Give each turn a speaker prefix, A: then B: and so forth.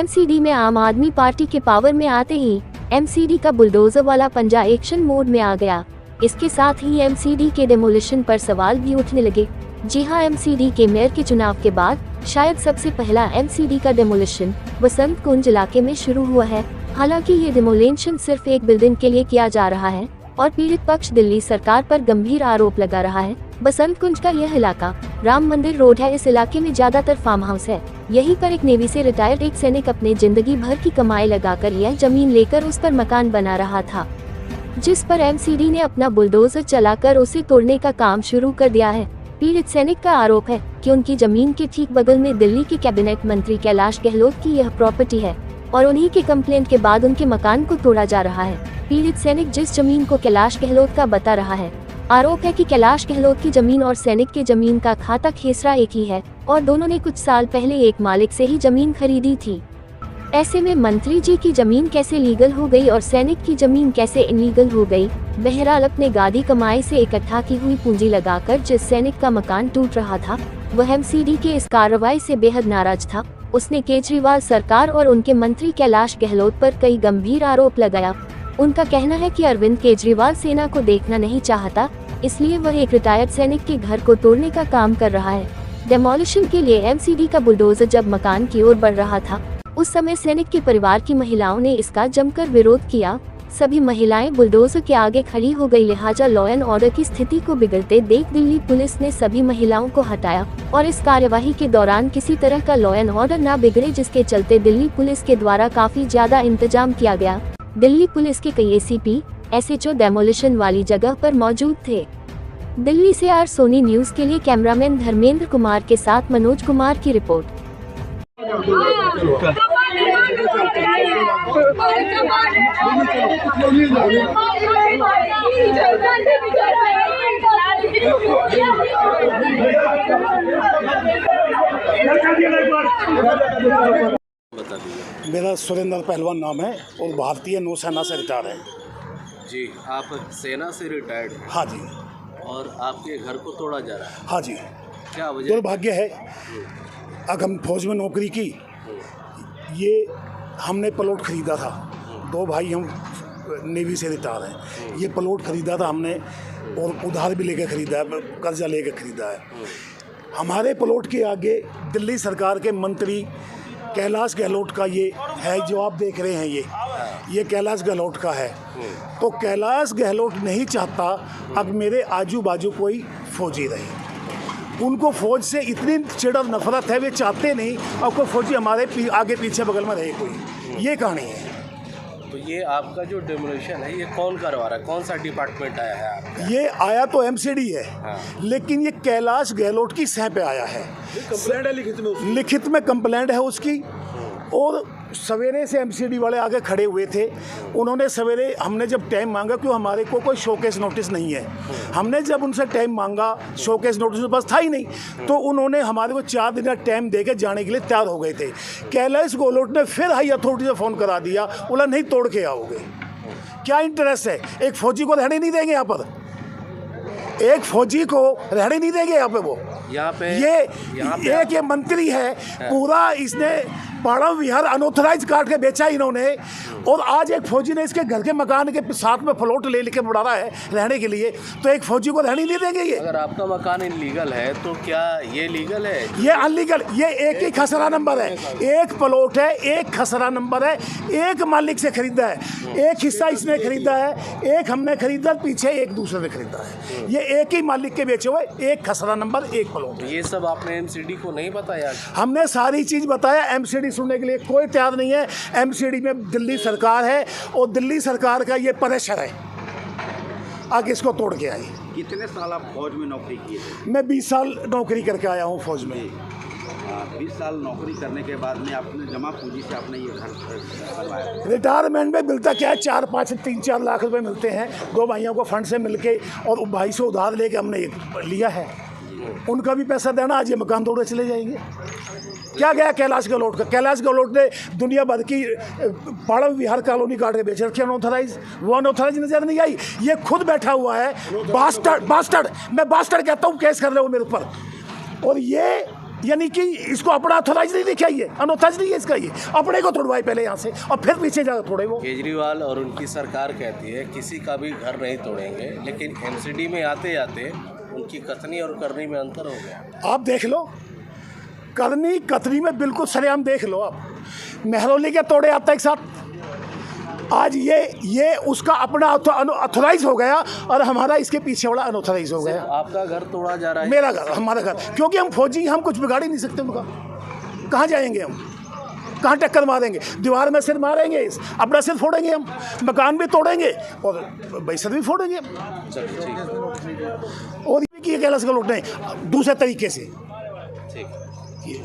A: MCD में आम आदमी पार्टी के पावर में आते ही एमसीडी का बुलडोजर वाला पंजा एक्शन मोड में आ गया। इसके साथ ही एमसीडी के डेमोलिशन पर सवाल भी उठने लगे। जी हां, एमसीडी के मेयर के चुनाव के बाद शायद सबसे पहला एमसीडी का डेमोलिशन बसंत कुंज इलाके में शुरू हुआ है। हालांकि ये डेमोलिशन सिर्फ एक बिल्डिंग के लिए किया जा रहा है और पीड़ित पक्ष दिल्ली सरकार पर गंभीर आरोप लगा रहा है। बसंत कुंज का यह इलाका राम मंदिर रोड है। इस इलाके में ज्यादातर फार्म हाउस है। यहीं पर एक नेवी से रिटायर्ड एक सैनिक अपने जिंदगी भर की कमाई लगाकर यह जमीन लेकर उस पर मकान बना रहा था, जिस पर एमसीडी ने अपना बुलडोजर चलाकर उसे तोड़ने का काम शुरू कर दिया है। पीड़ित सैनिक का आरोप है कि उनकी जमीन के ठीक बगल में दिल्ली के कैबिनेट मंत्री कैलाश गहलोत की यह प्रॉपर्टी है और उन्हीं के कंप्लेंट के बाद उनके मकान को तोड़ा जा रहा है। पीड़ित सैनिक जिस जमीन को कैलाश गहलोत का बता रहा है, आरोप है कि कैलाश गहलोत की जमीन और सैनिक की जमीन का खाता खेसरा एक ही है और दोनों ने कुछ साल पहले एक मालिक से ही जमीन खरीदी थी। ऐसे में मंत्री जी की जमीन कैसे लीगल हो गई और सैनिक की जमीन कैसे इनलीगल हो गई? बहरहाल अपने गादी कमाई से इकट्ठा की हुई पूंजी लगाकर जिस सैनिक का मकान टूट रहा था, वह एमसीडी के इस कार्रवाई से बेहद नाराज था। उसने केजरीवाल सरकार और उनके मंत्री कैलाश गहलोत पर कई गंभीर आरोप लगाया। उनका कहना है कि अरविंद केजरीवाल सेना को देखना नहीं चाहता, इसलिए वह एक रिटायर्ड सैनिक के घर को तोड़ने का काम कर रहा है। डेमोलिशन के लिए एमसीडी का बुलडोजर जब मकान की ओर बढ़ रहा था, उस समय सैनिक के परिवार की महिलाओं ने इसका जमकर विरोध किया। सभी महिलाएं बुलडोजर के आगे खड़ी हो गई। लिहाजा लॉ एंड ऑर्डर की स्थिति को बिगड़ते देख दिल्ली पुलिस ने सभी महिलाओं को हटाया और इस कार्यवाही के दौरान किसी तरह का लॉ एंड ऑर्डर न बिगड़े, जिसके चलते दिल्ली पुलिस के द्वारा काफी ज्यादा इंतजाम किया गया। दिल्ली पुलिस के कई एसीपी, एसएचओ डेमोलिशन वाली जगह पर मौजूद थे। दिल्ली से आर सोनी न्यूज के लिए कैमरामैन धर्मेंद्र कुमार के साथ मनोज कुमार की रिपोर्ट।
B: मेरा सुरेंद्र पहलवान नाम है और भारतीय नौसेना से रिटायर है।
C: जी, आप सेना से रिटायर्ड हैं?
B: हाँ जी।
C: और आपके घर को तोड़ा जा रहा है?
B: हाँ जी।
C: क्या वजह?
B: दुर्भाग्य है, अगर हम फौज में नौकरी की, ये हमने प्लॉट खरीदा था। दो भाई हम नेवी से रिटायर हैं। ये प्लॉट खरीदा था हमने और उधार भी लेकर खरीदा है, कर्जा लेकर खरीदा है। हमारे प्लॉट के आगे दिल्ली सरकार के मंत्री कैलाश गहलोत का ये है, जो आप देख रहे हैं, ये कैलाश गहलोत का है। तो कैलाश गहलोत नहीं चाहता अब मेरे आजू बाजू कोई फौजी रहे। उनको फौज से इतनी चिड़ और नफरत है, वे चाहते नहीं अब कोई फौजी हमारे आगे पीछे बगल में रहे कोई। ये कहानी है।
C: तो ये आपका जो डेमोलिशन है, ये कौन करवा रहा है? कौन सा डिपार्टमेंट आया है आपका?
B: ये आया तो एमसीडी है।
C: हाँ।
B: लेकिन ये कैलाश गहलोत की सह पे आया है।
C: कंप्लेंट है लिखित में?
B: लिखित में कंप्लेंट है उसकी। और सवेरे से एमसीडी वाले आगे खड़े हुए थे। उन्होंने सवेरे, हमने जब टाइम मांगा, क्यों हमारे को कोई शोकेस नोटिस नहीं है, हमने जब उनसे टाइम मांगा, शोकेस नोटिस बस था ही नहीं, तो उन्होंने हमारे को 4 दिन का टाइम देके जाने के लिए तैयार हो गए थे। कैलाश गहलोत ने फिर हाई अथॉरिटी से फ़ोन करा दिया, बोला नहीं तोड़ के आओगे। क्या इंटरेस्ट है? एक फौजी को रहने नहीं देंगे यहाँ पर, एक फौजी को रहने नहीं देंगे यहाँ पे। वो
C: यहाँ पे
B: ये मंत्री है पूरा, इसने पाड़व विहार अनऑथराइज काट के बेचा इन्होंने। और आज एक फौजी ने इसके घर के मकान के साथ में प्लॉट ले लेके बढ़ा रहा है रहने के लिए, तो एक फौजी को रहने नहीं देंगे ये।
C: अगर आपका मकान इनलीगल है तो क्या ये लीगल है?
B: ये अनलीगल। ये एक ही खसरा नंबर है, एक प्लॉट है, एक खसरा नंबर है, एक मालिक से खरीदा है। एक हिस्सा इसने खरीदा है, एक हमने खरीदा, पीछे एक दूसरे ने खरीदा है। ये एक ही मालिक के बेचे हुए, एक खसरा नंबर, एक प्लॉट।
C: ये सब आपने एमसीडी को नहीं बताया?
B: हमने सारी चीज़ बताया। एमसीडी सुनने के लिए कोई तैयार नहीं है। एमसीडी में दिल्ली सरकार है और दिल्ली सरकार का ये प्रेशर है, आगे इसको तोड़ के आई।
D: कितने साल आप फौज में नौकरी किए थे?
B: मैं 20 साल नौकरी करके आया हूँ फौज में।
D: 20 साल नौकरी करने के बाद में आपने जमा पूंजी से आपने ये घर बनवाया?
B: रिटायरमेंट में मिलता क्या है, 3-4 लाख रुपए मिलते हैं। 2 भाइयों को फंड से मिलके और भाई से उधार लेके हमने ये लिया है। उनका भी पैसा देना, आज ये मकान तोड़े चले जाएंगे। क्या गया कैलाश गहलोत का? कैलाश गहलोत ने दुनिया भर की पाड़व विहार कॉलोनी काट के बेच रखी अनऑथराइज। वो अनऑथराइज नजर नहीं आई। ये खुद बैठा हुआ है बास्टर्ड। मैं बास्टर्ड कहता हूँ, केस कर रहे हो मेरे ऊपर। और ये यानी कि इसको अपना अथोराइज नहीं दिखाई है, अनऑथराइज नहीं है इसका, ये अपने को तोड़वाए पहले यहाँ से और फिर पीछे जाकर तोड़े वो।
C: केजरीवाल और उनकी सरकार कहती है किसी का भी घर नहीं तोड़ेंगे, लेकिन एमसीडी में आते आते उनकी कथनी और करनी में अंतर हो गया।
B: आप देख लो, करनी कतरी में बिल्कुल सरेआम देख लो आप। मेहरौली के तोड़े आता है एक साथ, आज ये उसका अपना अथोराइज हो गया और हमारा इसके पीछे वाला अनऑथराइज हो गया।
C: आपका घर तोड़ा जा रहा है?
B: मेरा घर, हमारा घर, क्योंकि हम फौजी, हम कुछ बिगाड़ ही नहीं सकते उनका। कहाँ जाएंगे हम, कहाँ टक्कर मारेंगे? दीवार में सिर मारेंगे, अपना सिर फोड़ेंगे हम, मकान भी तोड़ेंगे और बैसर भी फोड़ेंगे हम।
C: चलिए ठीक है,
B: और ये कैलाश गहलोत नहीं, दूसरे तरीके से
C: ठीक है।
B: ये